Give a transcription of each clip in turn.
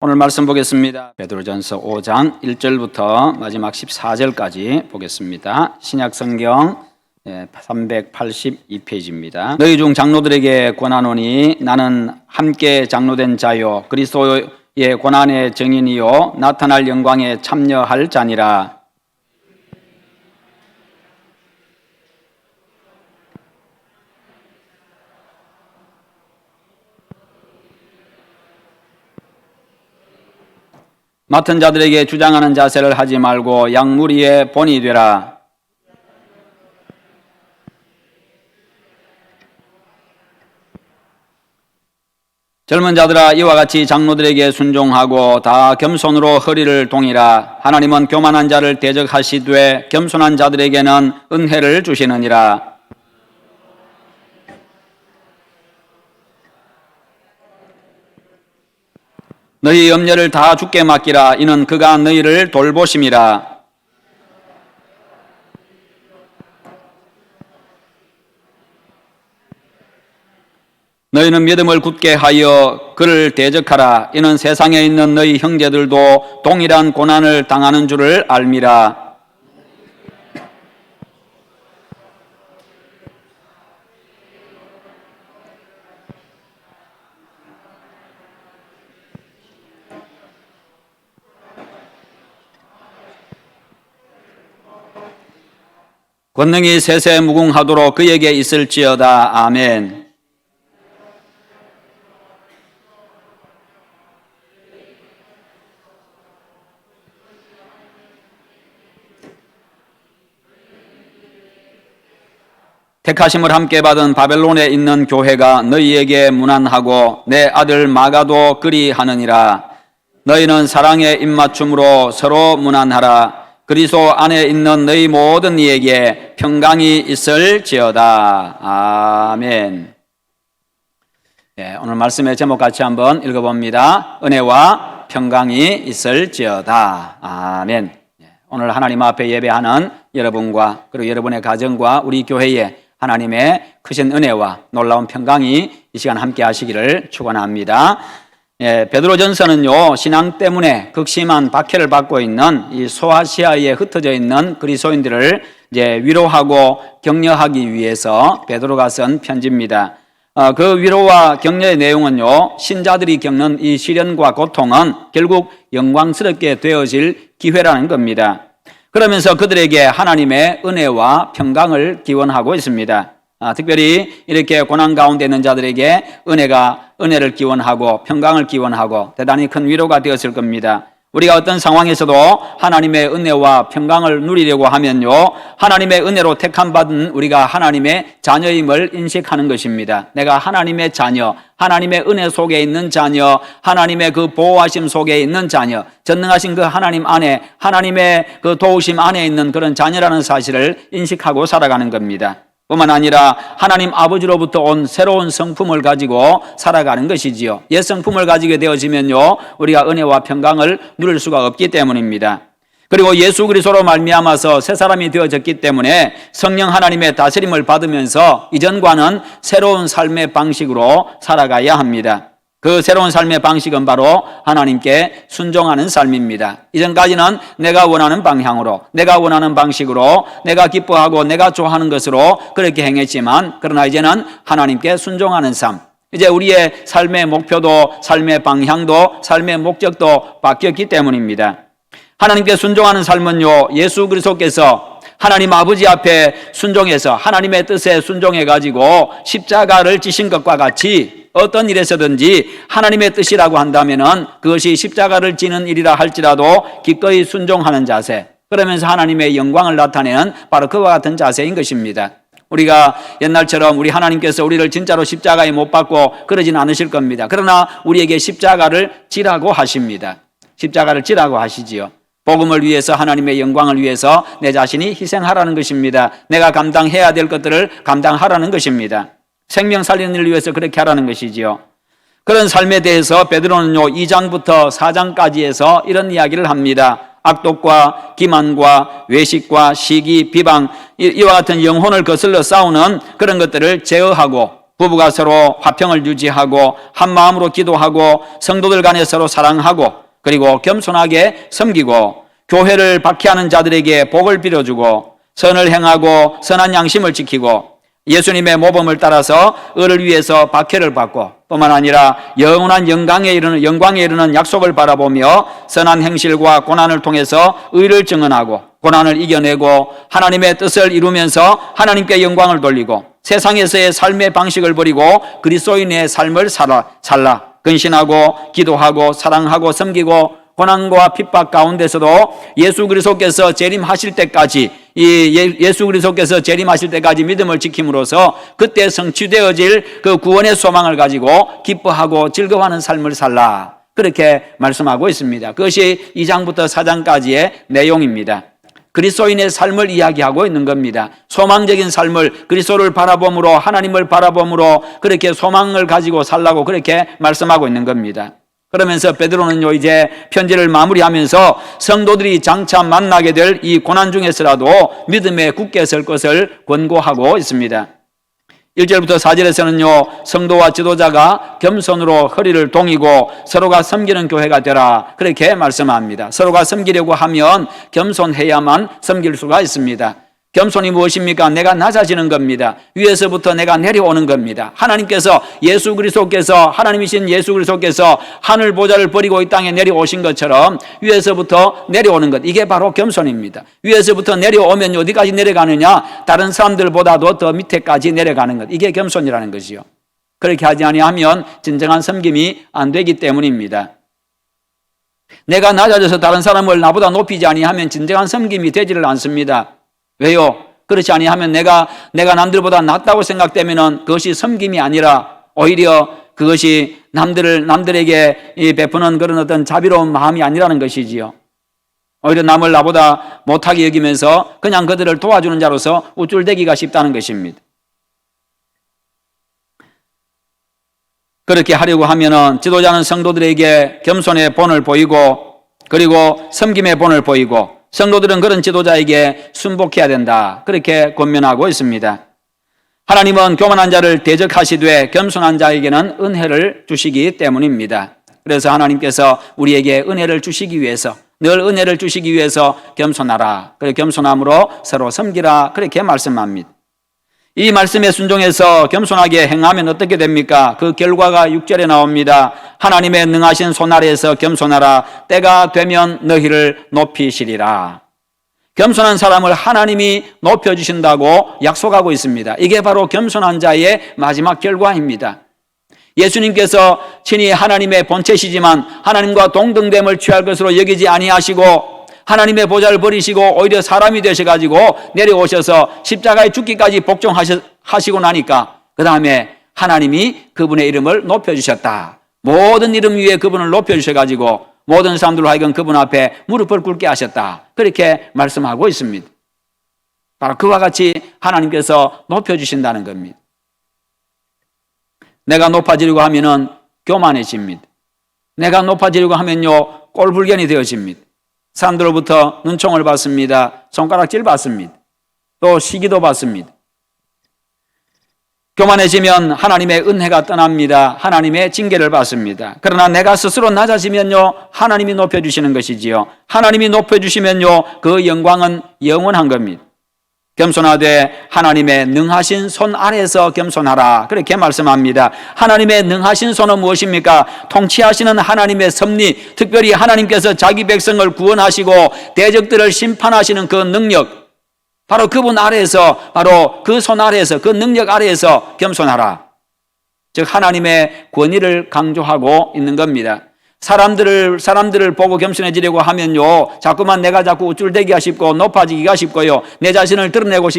오늘 말씀 보겠습니다. 베드로전서 5장 1절부터 마지막 14절까지 보겠습니다. 신약 성경 382페이지입니다. 너희 중 장로들에게 권하노니 나는 함께 장로된 자요 그리스도의 고난의 증인이요 나타날 영광에 참여할 자니라. 맡은 자들에게 주장하는 자세를 하지 말고 양무리의 본이 되라. 젊은 자들아 이와 같이 장로들에게 순종하고 다 겸손으로 허리를 동이라. 하나님은 교만한 자를 대적하시되 겸손한 자들에게는 은혜를 주시느니라. 너희 염려를 다 주께 맡기라. 이는 그가 너희를 돌보심이라. 너희는 믿음을 굳게 하여 그를 대적하라. 이는 세상에 있는 너희 형제들도 동일한 고난을 당하는 줄을 알미라. 권능이 세세 무궁하도록 그에게 있을지어다. 아멘. 택하심을 함께 받은 바벨론에 있는 교회가 너희에게 문안하고 내 아들 마가도 그리하느니라. 너희는 사랑의 입맞춤으로 서로 문안하라. 그리스도 안에 있는 너희 모든 이에게 평강이 있을지어다. 아멘. 오늘 말씀의 제목 같이 한번 읽어봅니다. 은혜와 평강이 있을지어다. 아멘. 오늘 하나님 앞에 예배하는 여러분과 그리고 여러분의 가정과 우리 교회에 하나님의 크신 은혜와 놀라운 평강이 이 시간 함께 하시기를 축원합니다. 베드로전서는요, 신앙 때문에 극심한 박해를 받고 있는 이 소아시아에 흩어져 있는 그리스도인들을 이제 위로하고 격려하기 위해서 베드로가 쓴 편지입니다. 그 위로와 격려의 내용은요, 신자들이 겪는 이 시련과 고통은 결국 영광스럽게 되어질 기회라는 겁니다. 그러면서 그들에게 하나님의 은혜와 평강을 기원하고 있습니다. 특별히 이렇게 고난 가운데 있는 자들에게 은혜를 기원하고 평강을 기원하고 대단히 큰 위로가 되었을 겁니다. 우리가 어떤 상황에서도 하나님의 은혜와 평강을 누리려고 하면요, 하나님의 은혜로 택함받은 우리가 하나님의 자녀임을 인식하는 것입니다. 내가 하나님의 자녀, 하나님의 은혜 속에 있는 자녀, 하나님의 그 보호하심 속에 있는 자녀, 전능하신 그 하나님 안에, 하나님의 그 도우심 안에 있는 그런 자녀라는 사실을 인식하고 살아가는 겁니다. 뿐만 아니라 하나님 아버지로부터 온 새로운 성품을 가지고 살아가는 것이지요. 옛 성품을 가지게 되어지면요, 우리가 은혜와 평강을 누릴 수가 없기 때문입니다. 그리고 예수 그리스도로 말미암아서 새 사람이 되어졌기 때문에 성령 하나님의 다스림을 받으면서 이전과는 새로운 삶의 방식으로 살아가야 합니다. 그 새로운 삶의 방식은 바로 하나님께 순종하는 삶입니다. 이전까지는 내가 원하는 방향으로, 내가 원하는 방식으로, 내가 기뻐하고 내가 좋아하는 것으로 그렇게 행했지만, 그러나 이제는 하나님께 순종하는 삶, 이제 우리의 삶의 목표도, 삶의 방향도, 삶의 목적도 바뀌었기 때문입니다. 하나님께 순종하는 삶은요, 예수 그리스도께서 하나님 아버지 앞에 순종해서 하나님의 뜻에 순종해가지고 십자가를 지신 것과 같이 어떤 일에서든지 하나님의 뜻이라고 한다면은 그것이 십자가를 지는 일이라 할지라도 기꺼이 순종하는 자세, 그러면서 하나님의 영광을 나타내는 바로 그와 같은 자세인 것입니다. 우리가 옛날처럼 우리 하나님께서 우리를 진짜로 십자가에 못 박고 그러진 않으실 겁니다. 그러나 우리에게 십자가를 지라고 하십니다. 십자가를 지라고 하시지요. 복음을 위해서, 하나님의 영광을 위해서 내 자신이 희생하라는 것입니다. 내가 감당해야 될 것들을 감당하라는 것입니다. 생명 살리는 일을 위해서 그렇게 하라는 것이지요. 그런 삶에 대해서 베드로는요, 2장부터 4장까지 해서 이런 이야기를 합니다. 악독과 기만과 외식과 시기, 비방, 이와 같은 영혼을 거슬러 싸우는 그런 것들을 제어하고 부부가 서로 화평을 유지하고 한 마음으로 기도하고 성도들 간에 서로 사랑하고 그리고 겸손하게 섬기고 교회를 박해하는 자들에게 복을 빌어주고 선을 행하고 선한 양심을 지키고 예수님의 모범을 따라서 의를 위해서 박해를 받고 뿐만 아니라 영원한 영광에 이르는 약속을 바라보며 선한 행실과 고난을 통해서 의를 증언하고 고난을 이겨내고 하나님의 뜻을 이루면서 하나님께 영광을 돌리고 세상에서의 삶의 방식을 버리고 그리스도인의 삶을 살라 근신하고 기도하고 사랑하고 섬기고 고난과 핍박 가운데서도 예수 그리스도께서 재림하실 때까지 예수 그리스도께서 재림하실 때까지 믿음을 지킴으로써 그때 성취되어질 그 구원의 소망을 가지고 기뻐하고 즐거워하는 삶을 살라 그렇게 말씀하고 있습니다. 그것이 2장부터 4장까지의 내용입니다. 그리스도인의 삶을 이야기하고 있는 겁니다. 소망적인 삶을 그리스도를 바라봄으로 하나님을 바라봄으로 그렇게 소망을 가지고 살라고 그렇게 말씀하고 있는 겁니다. 그러면서 베드로는요 이제 편지를 마무리하면서 성도들이 장차 만나게 될 이 고난 중에서라도 믿음에 굳게 설 것을 권고하고 있습니다. 1절부터 4절에서는요 성도와 지도자가 겸손으로 허리를 동이고 서로가 섬기는 교회가 되라 그렇게 말씀합니다. 서로가 섬기려고 하면 겸손해야만 섬길 수가 있습니다. 겸손이 무엇입니까? 내가 낮아지는 겁니다. 위에서부터 내가 내려오는 겁니다. 하나님께서 예수 그리스도께서 하나님이신 예수 그리스도께서 하늘 보좌를 버리고 이 땅에 내려오신 것처럼 위에서부터 내려오는 것 이게 바로 겸손입니다. 위에서부터 내려오면 어디까지 내려가느냐? 다른 사람들보다도 더 밑에까지 내려가는 것 이게 겸손이라는 것이요. 그렇게 하지 아니하면 진정한 섬김이 안 되기 때문입니다. 내가 낮아져서 다른 사람을 나보다 높이지 아니하면 진정한 섬김이 되지를 않습니다. 왜요? 그렇지 아니하면 내가 남들보다 낫다고 생각되면은 그것이 섬김이 아니라 오히려 그것이 남들에게 베푸는 그런 어떤 자비로운 마음이 아니라는 것이지요. 오히려 남을 나보다 못하게 여기면서 그냥 그들을 도와주는 자로서 우쭐대기가 쉽다는 것입니다. 그렇게 하려고 하면은 지도자는 성도들에게 겸손의 본을 보이고 그리고 섬김의 본을 보이고 성도들은 그런 지도자에게 순복해야 된다. 그렇게 권면하고 있습니다. 하나님은 교만한 자를 대적하시되 겸손한 자에게는 은혜를 주시기 때문입니다. 그래서 하나님께서 우리에게 은혜를 주시기 위해서 늘 은혜를 주시기 위해서 겸손하라. 그래 겸손함으로 서로 섬기라. 그렇게 말씀합니다. 이 말씀에 순종해서 겸손하게 행하면 어떻게 됩니까? 그 결과가 6절에 나옵니다. 하나님의 능하신 손 아래에서 겸손하라. 때가 되면 너희를 높이시리라. 겸손한 사람을 하나님이 높여주신다고 약속하고 있습니다. 이게 바로 겸손한 자의 마지막 결과입니다. 예수님께서 친히 하나님의 본체시지만 하나님과 동등됨을 취할 것으로 여기지 아니하시고 하나님의 보좌를 버리시고 오히려 사람이 되셔가지고 내려오셔서 십자가에 죽기까지 복종하시고 나니까 그 다음에 하나님이 그분의 이름을 높여주셨다. 모든 이름 위에 그분을 높여주셔가지고 모든 사람들로 하여금 그분 앞에 무릎을 꿇게 하셨다. 그렇게 말씀하고 있습니다. 바로 그와 같이 하나님께서 높여주신다는 겁니다. 내가 높아지려고 하면은 교만해집니다. 내가 높아지려고 하면요 꼴불견이 되어집니다. 사람들로부터 눈총을 받습니다. 손가락질 받습니다. 또 시기도 받습니다. 교만해지면 하나님의 은혜가 떠납니다. 하나님의 징계를 받습니다. 그러나 내가 스스로 낮아지면요 하나님이 높여주시는 것이지요. 하나님이 높여주시면요 그 영광은 영원한 겁니다. 겸손하되 하나님의 능하신 손 아래에서 겸손하라. 그렇게 말씀합니다. 하나님의 능하신 손은 무엇입니까? 통치하시는 하나님의 섭리, 특별히 하나님께서 자기 백성을 구원하시고 대적들을 심판하시는 그 능력, 바로 그분 아래에서, 바로 그 손 아래에서, 그 능력 아래에서 겸손하라. 즉 하나님의 권위를 강조하고 있는 겁니다. 사람들을 보고 겸손해지려고 하면요 자꾸만 내가 자꾸 우쭐대기가 쉽고 높아지기가 쉽고요 내 자신을 드러내고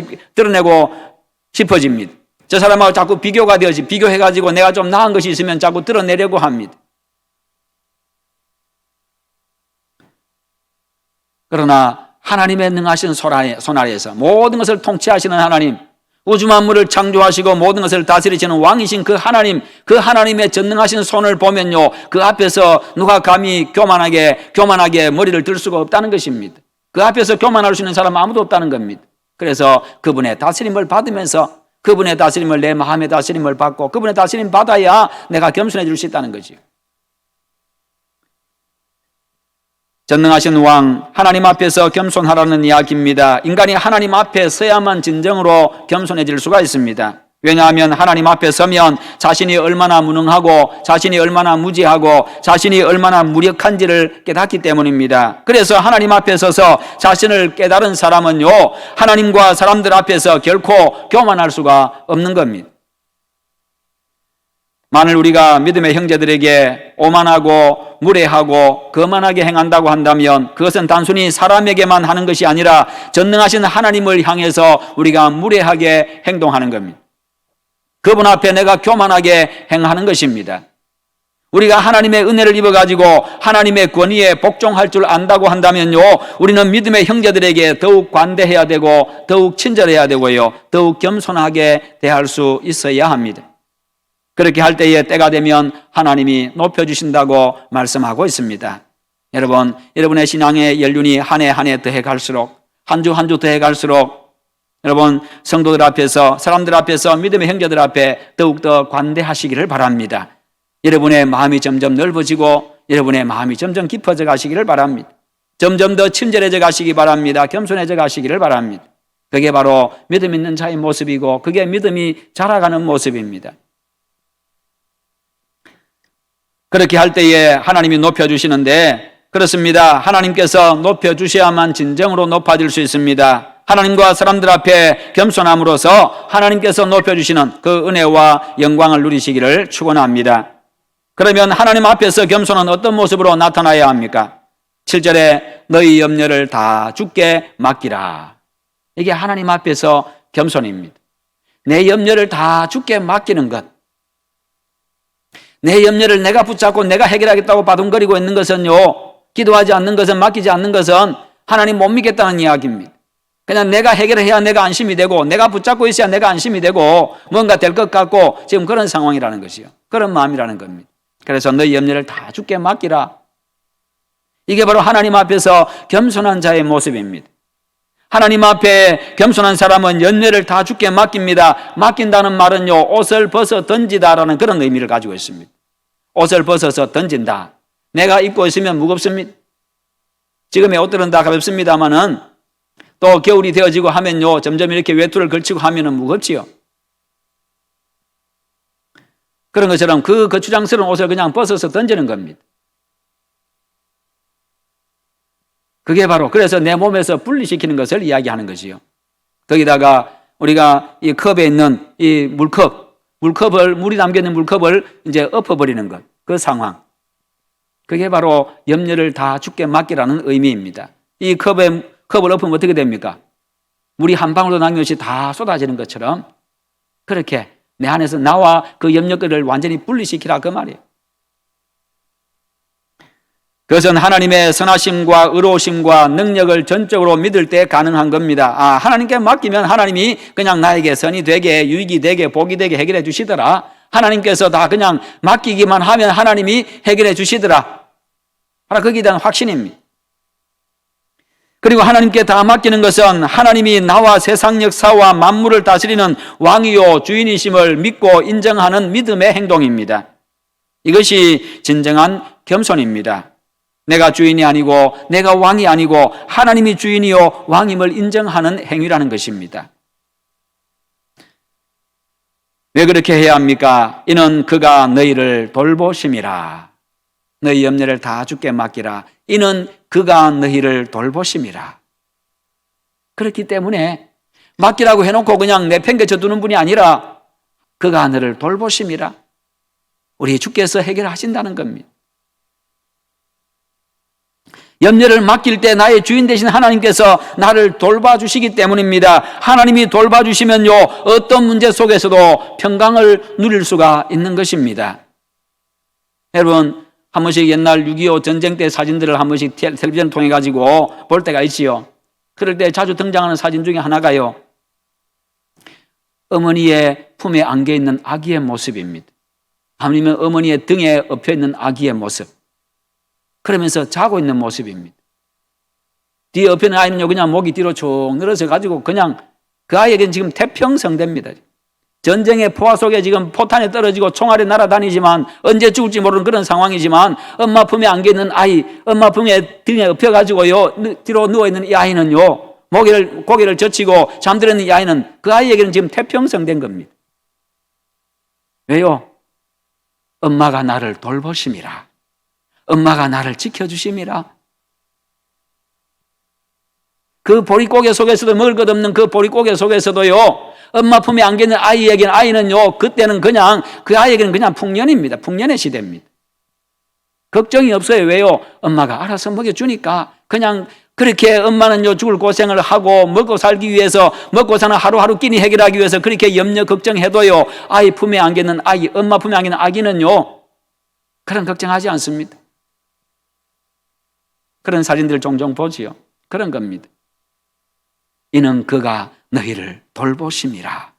싶어집니다. 저 사람하고 자꾸 비교가 되어지 비교해가지고 내가 좀 나은 것이 있으면 자꾸 드러내려고 합니다. 그러나 하나님의 능하신 손 아래에서 모든 것을 통치하시는 하나님, 우주 만물을 창조하시고 모든 것을 다스리시는 왕이신 그 하나님, 그 하나님의 전능하신 손을 보면요 그 앞에서 누가 감히 교만하게 머리를 들 수가 없다는 것입니다. 그 앞에서 교만할 수 있는 사람은 아무도 없다는 겁니다. 그래서 그분의 다스림을 받으면서 그분의 다스림을, 내 마음의 다스림을 받고 그분의 다스림 받아야 내가 겸손해질 수 있다는 거지요. 전능하신 왕 하나님 앞에서 겸손하라는 이야기입니다. 인간이 하나님 앞에 서야만 진정으로 겸손해질 수가 있습니다. 왜냐하면 하나님 앞에 서면 자신이 얼마나 무능하고 자신이 얼마나 무지하고 자신이 얼마나 무력한지를 깨닫기 때문입니다. 그래서 하나님 앞에 서서 자신을 깨달은 사람은요, 하나님과 사람들 앞에서 결코 교만할 수가 없는 겁니다. 만일 우리가 믿음의 형제들에게 오만하고 무례하고 거만하게 행한다고 한다면 그것은 단순히 사람에게만 하는 것이 아니라 전능하신 하나님을 향해서 우리가 무례하게 행동하는 겁니다. 그분 앞에 내가 교만하게 행하는 것입니다. 우리가 하나님의 은혜를 입어가지고 하나님의 권위에 복종할 줄 안다고 한다면요, 우리는 믿음의 형제들에게 더욱 관대해야 되고 더욱 친절해야 되고요, 더욱 겸손하게 대할 수 있어야 합니다. 그렇게 할 때에 때가 되면 하나님이 높여주신다고 말씀하고 있습니다. 여러분, 여러분의 신앙의 연륜이 한 해 한 해 더해 갈수록, 한 주 한 주 더해 갈수록 여러분 성도들 앞에서, 사람들 앞에서, 믿음의 형제들 앞에 더욱더 관대하시기를 바랍니다. 여러분의 마음이 점점 넓어지고 여러분의 마음이 점점 깊어져 가시기를 바랍니다. 점점 더 친절해져 가시기 바랍니다. 겸손해져 가시기를 바랍니다. 그게 바로 믿음 있는 자의 모습이고 그게 믿음이 자라가는 모습입니다. 그렇게 할 때에 하나님이 높여주시는데, 그렇습니다. 하나님께서 높여주셔야만 진정으로 높아질 수 있습니다. 하나님과 사람들 앞에 겸손함으로써 하나님께서 높여주시는 그 은혜와 영광을 누리시기를 축원합니다. 그러면 하나님 앞에서 겸손은 어떤 모습으로 나타나야 합니까? 7절에 너희 염려를 다 주께 맡기라. 이게 하나님 앞에서 겸손입니다. 내 염려를 다 주께 맡기는 것. 내 염려를 내가 붙잡고 내가 해결하겠다고 바둥거리고 있는 것은요, 기도하지 않는 것은, 맡기지 않는 것은 하나님 못 믿겠다는 이야기입니다. 그냥 내가 해결해야 내가 안심이 되고 내가 붙잡고 있어야 내가 안심이 되고 뭔가 될 것 같고 지금 그런 상황이라는 것이요, 그런 마음이라는 겁니다. 그래서 너희 염려를 다 주께 맡기라. 이게 바로 하나님 앞에서 겸손한 자의 모습입니다. 하나님 앞에 겸손한 사람은 염려를 다 주께 맡깁니다. 맡긴다는 말은요, 옷을 벗어 던지다라는 그런 의미를 가지고 있습니다. 옷을 벗어서 던진다. 내가 입고 있으면 무겁습니다. 지금의 옷들은 다 가볍습니다만은 또 겨울이 되어지고 하면요, 점점 이렇게 외투를 걸치고 하면은 무겁지요. 그런 것처럼 그 거추장스러운 옷을 그냥 벗어서 던지는 겁니다. 그게 바로, 그래서 내 몸에서 분리시키는 것을 이야기하는 것이요. 거기다가 우리가 이 컵에 있는 이 물컵을, 물이 담겨있는 물컵을 이제 엎어버리는 것, 그 상황. 그게 바로 염려를 다 주께 맡기라는 의미입니다. 이 컵을 엎으면 어떻게 됩니까? 물이 한 방울도 남김없이 다 쏟아지는 것처럼 그렇게 내 안에서 나와 그 염려거리를 완전히 분리시키라, 그 말이에요. 그것은 하나님의 선하심과 의로우심과 능력을 전적으로 믿을 때 가능한 겁니다. 하나님께 맡기면 하나님이 그냥 나에게 선이 되게, 유익이 되게, 복이 되게 해결해 주시더라. 하나님께서 다 그냥 맡기기만 하면 하나님이 해결해 주시더라. 바로 거기에 대한 확신입니다. 그리고 하나님께 다 맡기는 것은 하나님이 나와 세상 역사와 만물을 다스리는 왕이요 주인이심을 믿고 인정하는 믿음의 행동입니다. 이것이 진정한 겸손입니다. 내가 주인이 아니고 내가 왕이 아니고 하나님이 주인이요 왕임을 인정하는 행위라는 것입니다. 왜 그렇게 해야 합니까? 이는 그가 너희를 돌보심이라. 너희 염려를 다 주께 맡기라. 이는 그가 너희를 돌보심이라. 그렇기 때문에 맡기라고 해놓고 그냥 내팽개쳐 두는 분이 아니라 그가 너를 돌보심이라. 우리 주께서 해결하신다는 겁니다. 염려를 맡길 때 나의 주인 되신 하나님께서 나를 돌봐주시기 때문입니다. 하나님이 돌봐주시면요, 어떤 문제 속에서도 평강을 누릴 수가 있는 것입니다. 여러분, 한 번씩 옛날 6.25 전쟁 때 사진들을 한 번씩 텔레비전을 통해 가지고 볼 때가 있지요. 그럴 때 자주 등장하는 사진 중에 하나가요, 어머니의 품에 안겨 있는 아기의 모습입니다. 아니면 어머니의 등에 엎여 있는 아기의 모습. 그러면서 자고 있는 모습입니다. 뒤에 엎여 있는 아이는요, 그냥 목이 뒤로 쭉 늘어져 가지고 그냥 그 아이에게는 지금 태평성대입니다. 전쟁의 포화 속에 지금 포탄에 떨어지고 총알이 날아다니지만 언제 죽을지 모르는 그런 상황이지만 엄마 품에 안겨 있는 아이, 엄마 품에 등에 엎혀가지고요 뒤로 누워있는 이 아이는요 고개를 젖히고 잠들었는 이 아이는 그 아이에게는 지금 태평성된 겁니다. 왜요? 엄마가 나를 돌보심이라. 엄마가 나를 지켜주심이라. 그 보릿고개 속에서도 먹을 것 없는 그 보릿고개 속에서도요 엄마 품에 안겨 있는 아이에게는 아이는요 그때는 그냥 그 아이에게는 그냥 풍년입니다. 풍년의 시대입니다. 걱정이 없어요. 왜요? 엄마가 알아서 먹여주니까 그냥 그렇게 엄마는요 죽을 고생을 하고 먹고 살기 위해서 먹고 사는 하루하루 끼니 해결하기 위해서 그렇게 염려 걱정해도요 아이 품에 안겨 있는 아이, 엄마 품에 안겨 있는 아기는요 그런 걱정하지 않습니다. 그런 사진들 종종 보지요. 그런 겁니다. 이는 그가 너희를 돌보심이라.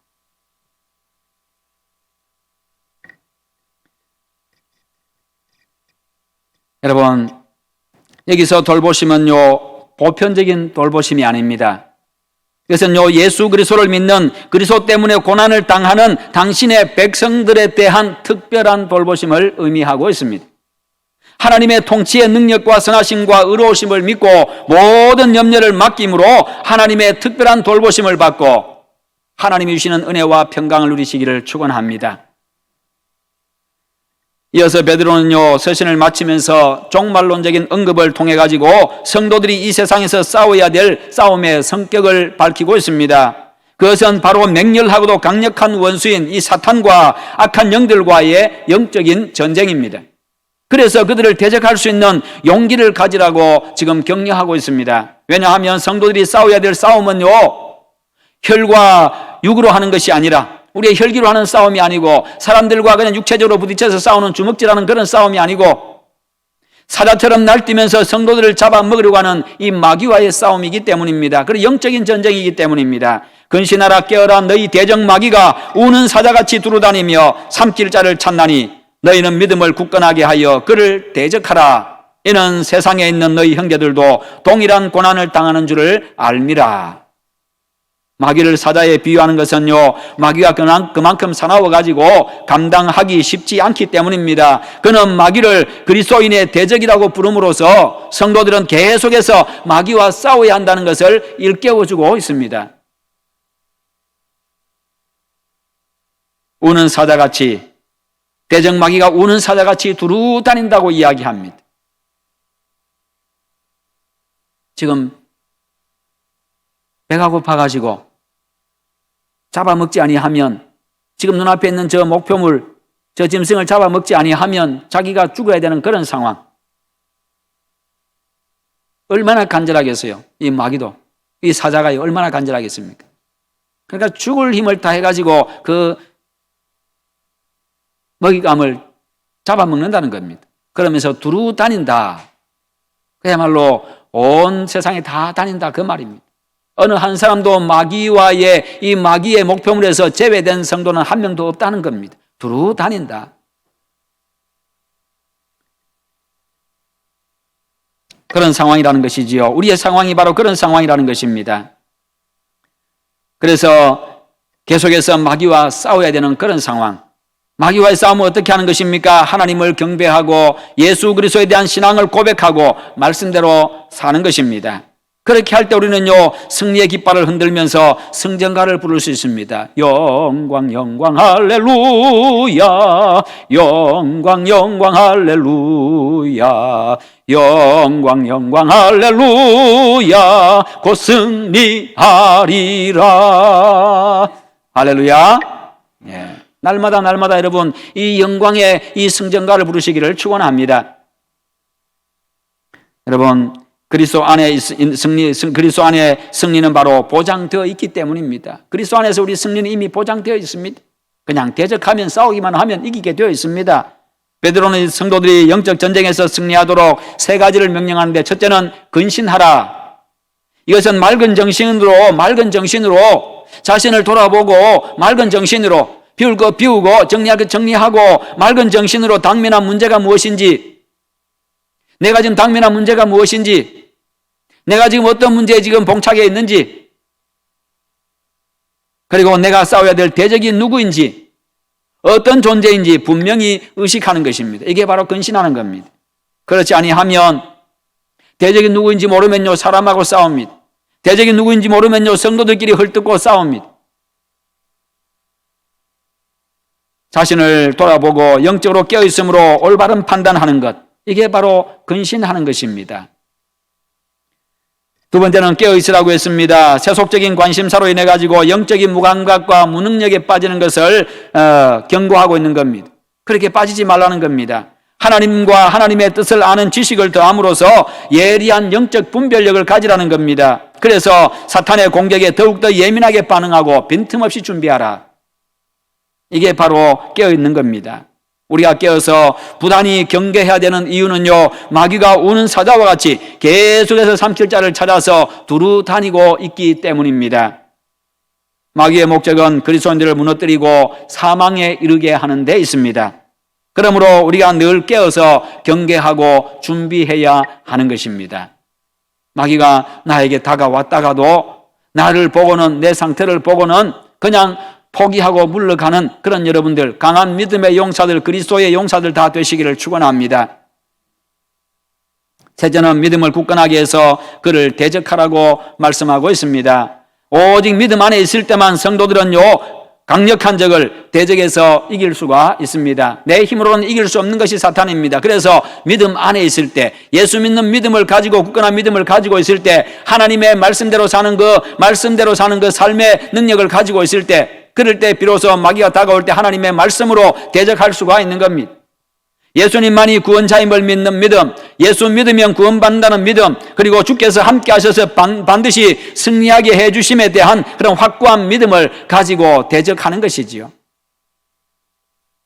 여러분, 여기서 돌보심은요 보편적인 돌보심이 아닙니다. 그것은요 예수 그리스도를 믿는, 그리스도 때문에 고난을 당하는 당신의 백성들에 대한 특별한 돌보심을 의미하고 있습니다. 하나님의 통치의 능력과 선하심과 의로우심을 믿고 모든 염려를 맡김으로 하나님의 특별한 돌보심을 받고 하나님이 주시는 은혜와 평강을 누리시기를 축원합니다. 이어서 베드로는요 서신을 마치면서 종말론적인 언급을 통해 가지고 성도들이 이 세상에서 싸워야 될 싸움의 성격을 밝히고 있습니다. 그것은 바로 맹렬하고도 강력한 원수인 이 사탄과 악한 영들과의 영적인 전쟁입니다. 그래서 그들을 대적할 수 있는 용기를 가지라고 지금 격려하고 있습니다. 왜냐하면 성도들이 싸워야 될 싸움은요 혈과 육으로 하는 것이 아니라, 우리의 혈기로 하는 싸움이 아니고, 사람들과 그냥 육체적으로 부딪혀서 싸우는 주먹질하는 그런 싸움이 아니고, 사자처럼 날뛰면서 성도들을 잡아먹으려고 하는 이 마귀와의 싸움이기 때문입니다. 그리고 영적인 전쟁이기 때문입니다. 근신하라 깨어라, 너희 대적 마귀가 우는 사자같이 두루다니며 삼킬 자를 찾나니 너희는 믿음을 굳건하게 하여 그를 대적하라. 이는 세상에 있는 너희 형제들도 동일한 고난을 당하는 줄을 알미라. 마귀를 사자에 비유하는 것은요 마귀가 그만큼 사나워가지고 감당하기 쉽지 않기 때문입니다. 그는 마귀를 그리스도인의 대적이라고 부름으로써 성도들은 계속해서 마귀와 싸워야 한다는 것을 일깨워주고 있습니다. 우는 사자같이, 대적 마귀가 우는 사자같이 두루 다닌다고 이야기합니다. 지금 배가 고파가지고 잡아먹지 아니하면, 지금 눈앞에 있는 저 목표물, 저 짐승을 잡아먹지 아니하면 자기가 죽어야 되는 그런 상황. 얼마나 간절하겠어요. 이 마귀도, 이 사자가 얼마나 간절하겠습니까? 그러니까 죽을 힘을 다해가지고 그 먹잇감을 잡아먹는다는 겁니다. 그러면서 두루 다닌다. 그야말로 온 세상에 다 다닌다 그 말입니다. 어느 한 사람도 마귀와의 이 마귀의 목표물에서 제외된 성도는 한 명도 없다는 겁니다. 두루 다닌다. 그런 상황이라는 것이지요. 우리의 상황이 바로 그런 상황이라는 것입니다. 그래서 계속해서 마귀와 싸워야 되는 그런 상황. 마귀와의 싸움은 어떻게 하는 것입니까? 하나님을 경배하고 예수 그리스도에 대한 신앙을 고백하고 말씀대로 사는 것입니다. 그렇게 할 때 우리는요 승리의 깃발을 흔들면서 승전가를 부를 수 있습니다. 영광 영광 할렐루야, 영광 영광 할렐루야, 영광 영광 할렐루야, 곧 승리하리라. 할렐루야. 예. 날마다 여러분 이 영광의 이 승전가를 부르시기를 축원합니다. 여러분 그리스도 안에 승리는 바로 보장되어 있기 때문입니다. 그리스도 안에서 우리 승리는 이미 보장되어 있습니다. 그냥 대적하면 싸우기만 하면 이기게 되어 있습니다. 베드로는 성도들이 영적 전쟁에서 승리하도록 세 가지를 명령하는데, 첫째는 근신하라. 이것은 맑은 정신으로 자신을 돌아보고 맑은 정신으로 비울 거 비우고 정리할 거 정리하고 맑은 정신으로 당면한 문제가 무엇인지, 내가 지금 당면한 문제가 무엇인지, 내가 지금 어떤 문제에 지금 봉착해 있는지, 그리고 내가 싸워야 될 대적이 누구인지, 어떤 존재인지 분명히 의식하는 것입니다. 이게 바로 근신하는 겁니다. 그렇지 아니하면 대적이 누구인지 모르면요, 사람하고 싸웁니다. 대적이 누구인지 모르면요, 성도들끼리 헐뜯고 싸웁니다. 자신을 돌아보고 영적으로 깨어있음으로 올바른 판단하는 것, 이게 바로 근신하는 것입니다. 두 번째는 깨어있으라고 했습니다. 세속적인 관심사로 인해 가지고 영적인 무감각과 무능력에 빠지는 것을 경고하고 있는 겁니다. 그렇게 빠지지 말라는 겁니다. 하나님과 하나님의 뜻을 아는 지식을 더함으로써 예리한 영적 분별력을 가지라는 겁니다. 그래서 사탄의 공격에 더욱더 예민하게 반응하고 빈틈없이 준비하라. 이게 바로 깨어있는 겁니다. 우리가 깨어서 부단히 경계해야 되는 이유는요, 마귀가 우는 사자와 같이 계속해서 삼킬 자를 찾아서 두루 다니고 있기 때문입니다. 마귀의 목적은 그리스도인들을 무너뜨리고 사망에 이르게 하는 데 있습니다. 그러므로 우리가 늘 깨어서 경계하고 준비해야 하는 것입니다. 마귀가 나에게 다가왔다가도 나를 보고는, 내 상태를 보고는 그냥 포기하고 물러가는 그런 여러분들, 강한 믿음의 용사들, 그리스도의 용사들 다 되시기를 축원합니다. 셋째는 믿음을 굳건하게 해서 그를 대적하라고 말씀하고 있습니다. 오직 믿음 안에 있을 때만 성도들은요, 강력한 적을 대적해서 이길 수가 있습니다. 내 힘으로는 이길 수 없는 것이 사탄입니다. 그래서 믿음 안에 있을 때, 예수 믿는 믿음을 가지고, 굳건한 믿음을 가지고 있을 때, 하나님의 말씀대로 사는 그 삶의 능력을 가지고 있을 때, 그럴 때 비로소 마귀가 다가올 때 하나님의 말씀으로 대적할 수가 있는 겁니다. 예수님만이 구원자임을 믿는 믿음, 예수 믿으면 구원받는다는 믿음, 그리고 주께서 함께 하셔서 반드시 승리하게 해주심에 대한 그런 확고한 믿음을 가지고 대적하는 것이지요.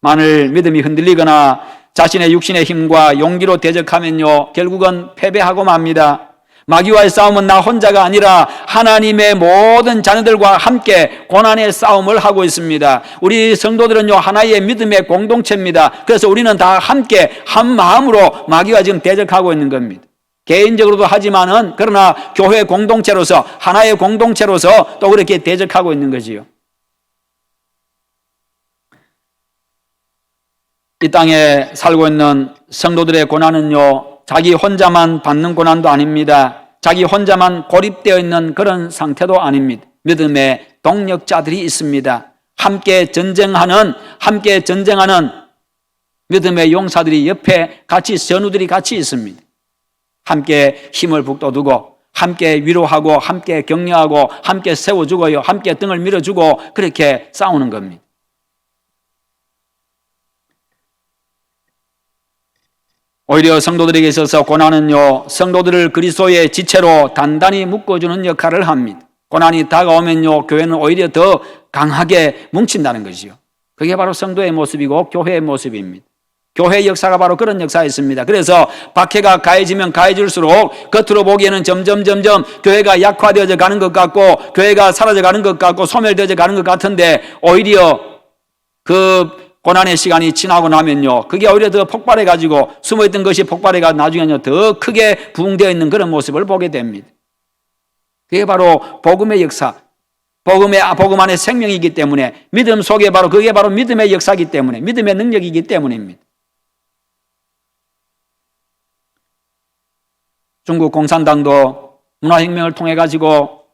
만일 믿음이 흔들리거나 자신의 육신의 힘과 용기로 대적하면요, 결국은 패배하고 맙니다. 마귀와의 싸움은 나 혼자가 아니라 하나님의 모든 자녀들과 함께 고난의 싸움을 하고 있습니다. 우리 성도들은요, 하나의 믿음의 공동체입니다. 그래서 우리는 다 함께 한 마음으로 마귀와 지금 대적하고 있는 겁니다. 개인적으로도 하지만은, 그러나 교회 공동체로서, 하나의 공동체로서 또 그렇게 대적하고 있는 거지요. 이 땅에 살고 있는 성도들의 고난은요, 자기 혼자만 받는 고난도 아닙니다. 자기 혼자만 고립되어 있는 그런 상태도 아닙니다. 믿음의 동력자들이 있습니다. 함께 전쟁하는 믿음의 용사들이 옆에 같이, 전우들이 같이 있습니다. 함께 힘을 북돋우고, 함께 위로하고, 함께 격려하고, 함께 세워주고요, 함께 등을 밀어주고, 그렇게 싸우는 겁니다. 오히려 성도들에게 있어서 고난은요, 성도들을 그리스도의 지체로 단단히 묶어주는 역할을 합니다. 고난이 다가오면요, 교회는 오히려 더 강하게 뭉친다는 것이요. 그게 바로 성도의 모습이고 교회의 모습입니다. 교회의 역사가 바로 그런 역사였습니다. 그래서 박해가 가해지면 가해질수록 겉으로 보기에는 점점 교회가 약화되어져 가는 것 같고, 교회가 사라져 가는 것 같고, 소멸되어져 가는 것 같은데, 오히려 그 고난의 시간이 지나고 나면요, 그게 오히려 더 폭발해가지고, 숨어있던 것이 폭발해가 나중에는 더 크게 부흥되어 있는 그런 모습을 보게 됩니다. 그게 바로 복음의 역사, 복음 안에 생명이기 때문에, 믿음 속에 그게 바로 믿음의 역사이기 때문에, 믿음의 능력이기 때문입니다. 중국 공산당도 문화혁명을 통해 가지고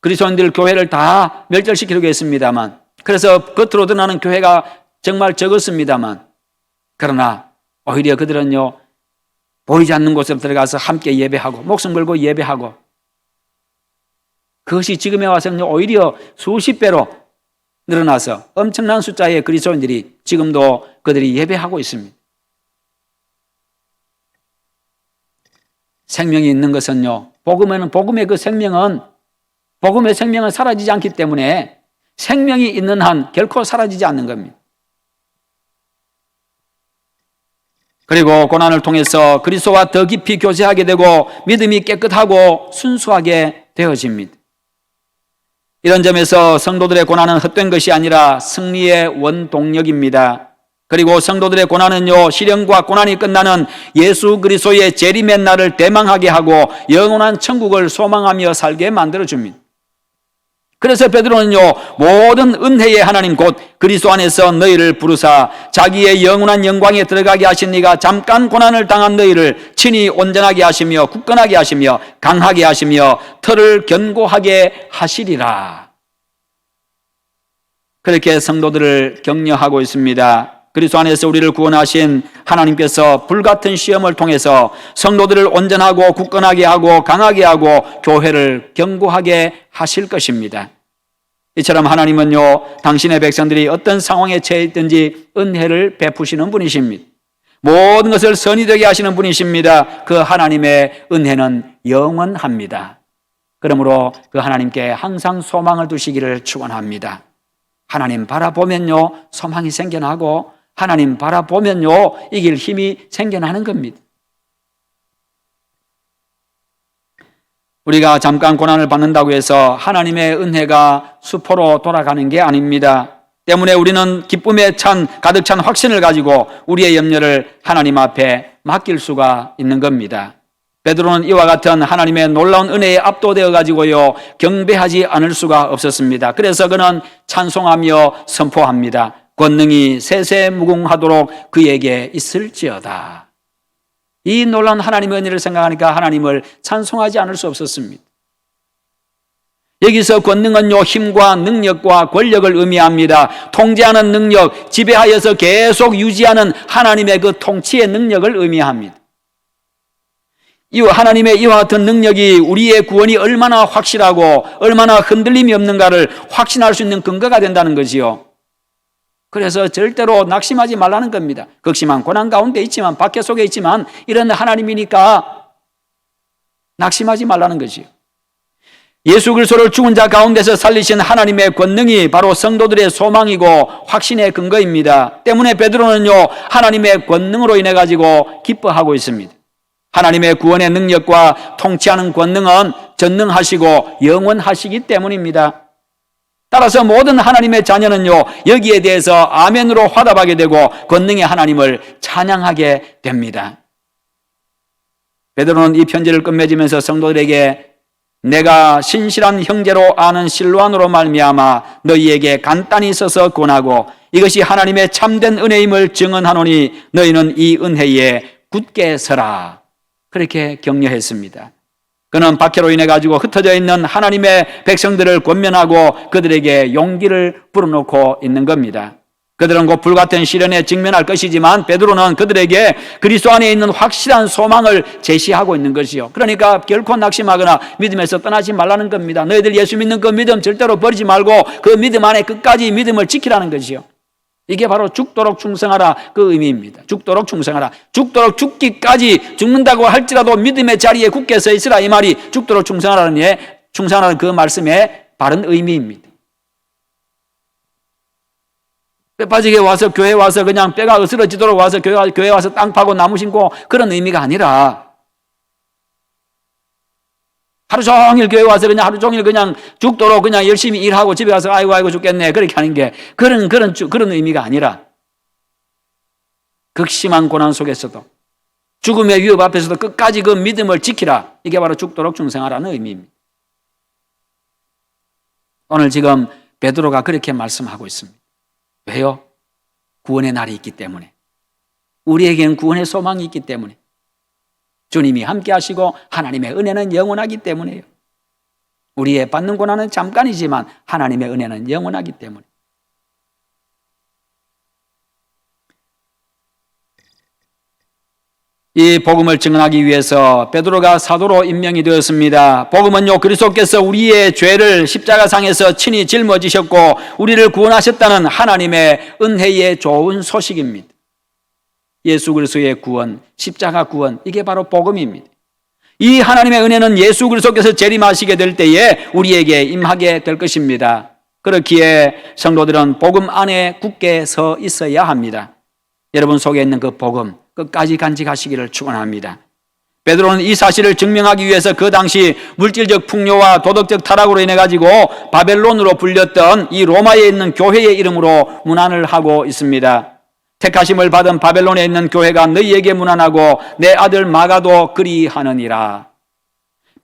그리스도인들 교회를 다 멸절시키려고 했습니다만, 그래서 겉으로 드러나는 교회가 정말 적었습니다만, 그러나 오히려 그들은요, 보이지 않는 곳에 들어가서 함께 예배하고, 목숨 걸고 예배하고, 그것이 지금에 와서는 오히려 수십 배로 늘어나서 엄청난 숫자의 그리스도인들이 지금도 그들이 예배하고 있습니다. 생명이 있는 것은요, 복음의 복음의 생명은 사라지지 않기 때문에 생명이 있는 한 결코 사라지지 않는 겁니다. 그리고 고난을 통해서 그리스도와 더 깊이 교제하게 되고 믿음이 깨끗하고 순수하게 되어집니다. 이런 점에서 성도들의 고난은 헛된 것이 아니라 승리의 원동력입니다. 그리고 성도들의 고난은요, 시련과 고난이 끝나는 예수 그리스도의 재림의 날을 대망하게 하고 영원한 천국을 소망하며 살게 만들어줍니다. 그래서 베드로는요, 모든 은혜의 하나님 곧 그리스도 안에서 너희를 부르사 자기의 영원한 영광에 들어가게 하신 이가 잠깐 고난을 당한 너희를 친히 온전하게 하시며 굳건하게 하시며 강하게 하시며 터를 견고하게 하시리라. 그렇게 성도들을 격려하고 있습니다. 그리스도 안에서 우리를 구원하신 하나님께서 불같은 시험을 통해서 성도들을 온전하고 굳건하게 하고 강하게 하고 교회를 견고하게 하실 것입니다. 이처럼 하나님은요, 당신의 백성들이 어떤 상황에 처해 있든지 은혜를 베푸시는 분이십니다. 모든 것을 선이 되게 하시는 분이십니다. 그 하나님의 은혜는 영원합니다. 그러므로 그 하나님께 항상 소망을 두시기를 축원합니다. 하나님 바라보면요, 소망이 생겨나고 하나님 바라보면요, 이길 힘이 생겨나는 겁니다. 우리가 잠깐 고난을 받는다고 해서 하나님의 은혜가 수포로 돌아가는 게 아닙니다. 때문에 우리는 기쁨에 가득 찬 확신을 가지고 우리의 염려를 하나님 앞에 맡길 수가 있는 겁니다. 베드로는 이와 같은 하나님의 놀라운 은혜에 압도되어 가지고요, 경배하지 않을 수가 없었습니다. 그래서 그는 찬송하며 선포합니다. 권능이 세세무궁하도록 그에게 있을지어다. 이 놀라운 하나님의 은혜를 생각하니까 하나님을 찬송하지 않을 수 없었습니다. 여기서 권능은요, 힘과 능력과 권력을 의미합니다. 통제하는 능력, 지배하여서 계속 유지하는 하나님의 그 통치의 능력을 의미합니다. 이 하나님의 이와 같은 능력이 우리의 구원이 얼마나 확실하고 얼마나 흔들림이 없는가를 확신할 수 있는 근거가 된다는 거지요. 그래서 절대로 낙심하지 말라는 겁니다. 극심한 고난 가운데 있지만, 박해 속에 있지만 이런 하나님이니까 낙심하지 말라는 거지요. 예수 그리스도를 죽은 자 가운데서 살리신 하나님의 권능이 바로 성도들의 소망이고 확신의 근거입니다. 때문에 베드로는요, 하나님의 권능으로 인해 가지고 기뻐하고 있습니다. 하나님의 구원의 능력과 통치하는 권능은 전능하시고 영원하시기 때문입니다. 따라서 모든 하나님의 자녀는요, 여기에 대해서 아멘으로 화답하게 되고 권능의 하나님을 찬양하게 됩니다. 베드로는 이 편지를 끝맺으면서 성도들에게 내가 신실한 형제로 아는 실로안으로 말미암아 너희에게 간단히 써서 권하고 이것이 하나님의 참된 은혜임을 증언하노니 너희는 이 은혜에 굳게 서라. 그렇게 격려했습니다. 그는 박해로 인해 가지고 흩어져 있는 하나님의 백성들을 권면하고 그들에게 용기를 불어넣고 있는 겁니다. 그들은 곧 불같은 시련에 직면할 것이지만 베드로는 그들에게 그리스도 안에 있는 확실한 소망을 제시하고 있는 것이요. 그러니까 결코 낙심하거나 믿음에서 떠나지 말라는 겁니다. 너희들 예수 믿는 그 믿음 절대로 버리지 말고 그 믿음 안에 끝까지 믿음을 지키라는 것이요. 이게 바로 죽도록 충성하라 그 의미입니다. 죽도록 충성하라. 죽도록 죽기까지 죽는다고 할지라도 믿음의 자리에 굳게 서 있으라, 이 말이 죽도록 충성하라는 그 말씀의 바른 의미입니다. 뼈 빠지게 와서 교회 와서 그냥 뼈가 으스러지도록 와서 교회 와서 땅 파고 나무 심고 그런 의미가 아니라 하루 종일 교회 와서 그냥 하루 종일 그냥 죽도록 그냥 열심히 일하고 집에 가서 아이고 죽겠네 그렇게 하는 게 그런 의미가 아니라 극심한 고난 속에서도 죽음의 위협 앞에서도 끝까지 그 믿음을 지키라. 이게 바로 죽도록 충성하라는 의미입니다. 오늘 지금 베드로가 그렇게 말씀하고 있습니다. 왜요? 구원의 날이 있기 때문에. 우리에게는 구원의 소망이 있기 때문에. 주님이 함께 하시고 하나님의 은혜는 영원하기 때문에요. 우리의 받는 고난은 잠깐이지만 하나님의 은혜는 영원하기 때문에. 이 복음을 증언하기 위해서 베드로가 사도로 임명이 되었습니다. 복음은요, 그리스도께서 우리의 죄를 십자가상에서 친히 짊어지셨고 우리를 구원하셨다는 하나님의 은혜의 좋은 소식입니다. 예수 그리스도의 구원, 십자가 구원, 이게 바로 복음입니다. 이 하나님의 은혜는 예수 그리스도께서 재림하시게 될 때에 우리에게 임하게 될 것입니다. 그렇기에 성도들은 복음 안에 굳게 서 있어야 합니다. 여러분 속에 있는 그 복음 끝까지 간직하시기를 축원합니다. 베드로는 이 사실을 증명하기 위해서 그 당시 물질적 풍요와 도덕적 타락으로 인해 가지고 바벨론으로 불렸던 이 로마에 있는 교회의 이름으로 문안을 하고 있습니다. 택하심을 받은 바벨론에 있는 교회가 너희에게 문안하고 내 아들 마가도 그리하느니라.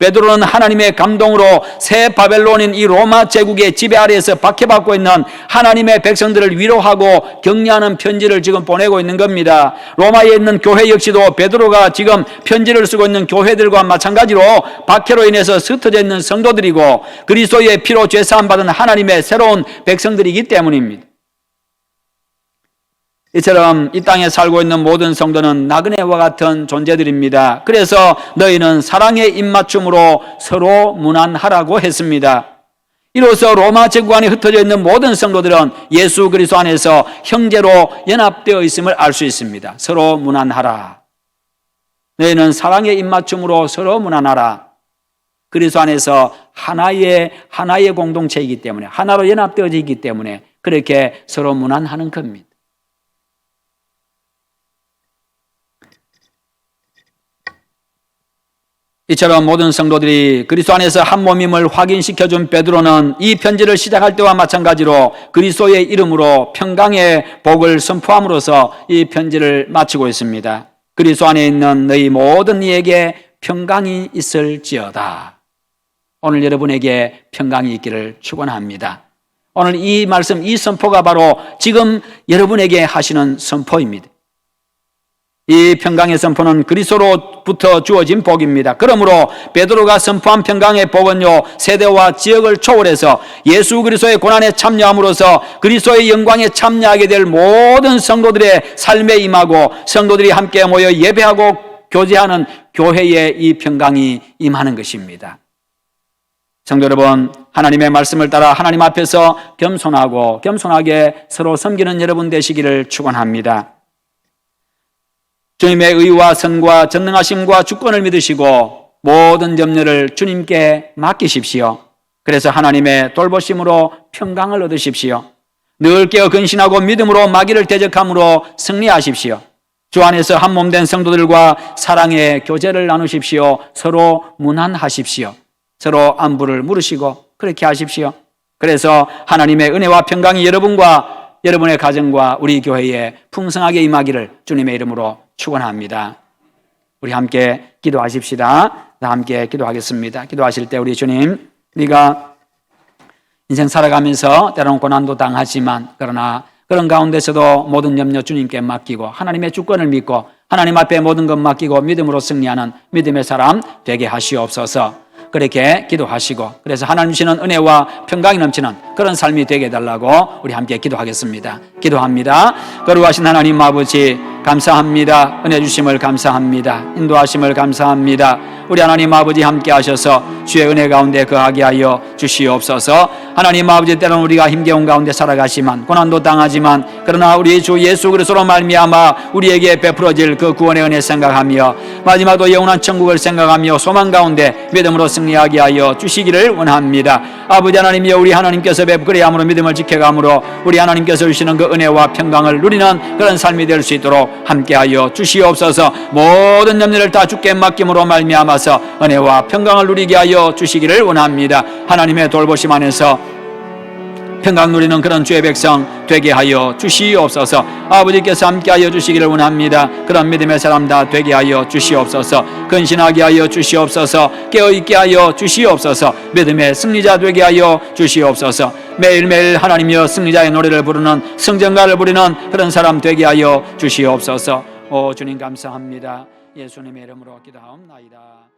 베드로는 하나님의 감동으로 새 바벨론인 이 로마 제국의 지배 아래에서 박해받고 있는 하나님의 백성들을 위로하고 격려하는 편지를 지금 보내고 있는 겁니다. 로마에 있는 교회 역시도 베드로가 지금 편지를 쓰고 있는 교회들과 마찬가지로 박해로 인해서 흩어져 있는 성도들이고 그리스도의 피로 죄사함 받은 하나님의 새로운 백성들이기 때문입니다. 이처럼 이 땅에 살고 있는 모든 성도는 나그네와 같은 존재들입니다. 그래서 너희는 사랑의 입맞춤으로 서로 문안하라고 했습니다. 이로써 로마 제국 안에 흩어져 있는 모든 성도들은 예수 그리스도 안에서 형제로 연합되어 있음을 알 수 있습니다. 서로 문안하라. 너희는 사랑의 입맞춤으로 서로 문안하라. 그리스도 안에서 하나의 공동체이기 때문에, 하나로 연합되어져 있기 때문에 그렇게 서로 문안하는 겁니다. 이처럼 모든 성도들이 그리스도 안에서 한 몸임을 확인시켜준 베드로는 이 편지를 시작할 때와 마찬가지로 그리스도의 이름으로 평강의 복을 선포함으로써 이 편지를 마치고 있습니다. 그리스도 안에 있는 너희 모든 이에게 평강이 있을지어다. 오늘 여러분에게 평강이 있기를 축원합니다. 오늘 이 말씀, 이 선포가 바로 지금 여러분에게 하시는 선포입니다. 이 평강의 선포는 그리스도로부터 주어진 복입니다. 그러므로 베드로가 선포한 평강의 복은요, 세대와 지역을 초월해서 예수 그리스도의 고난에 참여함으로써 그리스도의 영광에 참여하게 될 모든 성도들의 삶에 임하고 성도들이 함께 모여 예배하고 교제하는 교회에 이 평강이 임하는 것입니다. 성도 여러분, 하나님의 말씀을 따라 하나님 앞에서 겸손하게 서로 섬기는 여러분 되시기를 축원합니다. 주님의 의와 선과 전능하심과 주권을 믿으시고 모든 염려를 주님께 맡기십시오. 그래서 하나님의 돌보심으로 평강을 얻으십시오. 늘 깨어 근신하고 믿음으로 마귀를 대적함으로 승리하십시오. 주 안에서 한 몸 된 성도들과 사랑의 교제를 나누십시오. 서로 문안하십시오. 서로 안부를 물으시고 그렇게 하십시오. 그래서 하나님의 은혜와 평강이 여러분과 여러분의 가정과 우리 교회에 풍성하게 임하기를 주님의 이름으로 축원합니다. 우리 함께 기도하십시다. 함께 기도하겠습니다. 기도하실 때 우리 주님, 우리가 인생 살아가면서 때로는 고난도 당하지만 그러나 그런 가운데서도 모든 염려 주님께 맡기고 하나님의 주권을 믿고 하나님 앞에 모든 것 맡기고 믿음으로 승리하는 믿음의 사람 되게 하시옵소서. 그렇게 기도하시고 그래서 하나님 주시는 은혜와 평강이 넘치는 그런 삶이 되게 해달라고 우리 함께 기도하겠습니다. 기도합니다. 거룩하신 하나님 아버지 감사합니다. 은혜 주심을 감사합니다. 인도하심을 감사합니다. 우리 하나님 아버지 함께 하셔서 주의 은혜 가운데 거하게 하여 주시옵소서. 하나님 아버지 때로는 우리가 힘겨운 가운데 살아가지만 고난도 당하지만 그러나 우리 주 예수 그리스도로 말미암아 우리에게 베풀어질 그 구원의 은혜 생각하며 마지막도 영원한 천국을 생각하며 소망 가운데 믿음으로 승리하게 하여 주시기를 원합니다. 아버지 하나님이여 우리 하나님께서 베풀게 함으로 믿음을 지켜감으로 우리 하나님께서 주시는 그 은혜와 평강을 누리는 그런 삶이 될 수 있도록 함께하여 주시옵소서. 모든 염려를 다 주께 맡김으로 말미암아서 은혜와 평강을 누리게 하여 주시기를 원합니다. 하나님의 돌보심 안에서 평강 누리는 그런 주의 백성 되게 하여 주시옵소서. 아버지께서 함께하여 주시기를 원합니다. 그런 믿음의 사람 다 되게 하여 주시옵소서. 근신하게 하여 주시옵소서. 깨어있게 하여 주시옵소서. 믿음의 승리자 되게 하여 주시옵소서. 매일매일 하나님이여 승리자의 노래를 부르는 승전가를 부리는 그런 사람 되게 하여 주시옵소서. 오 주님 감사합니다. 예수님의 이름으로 기도하옵나이다.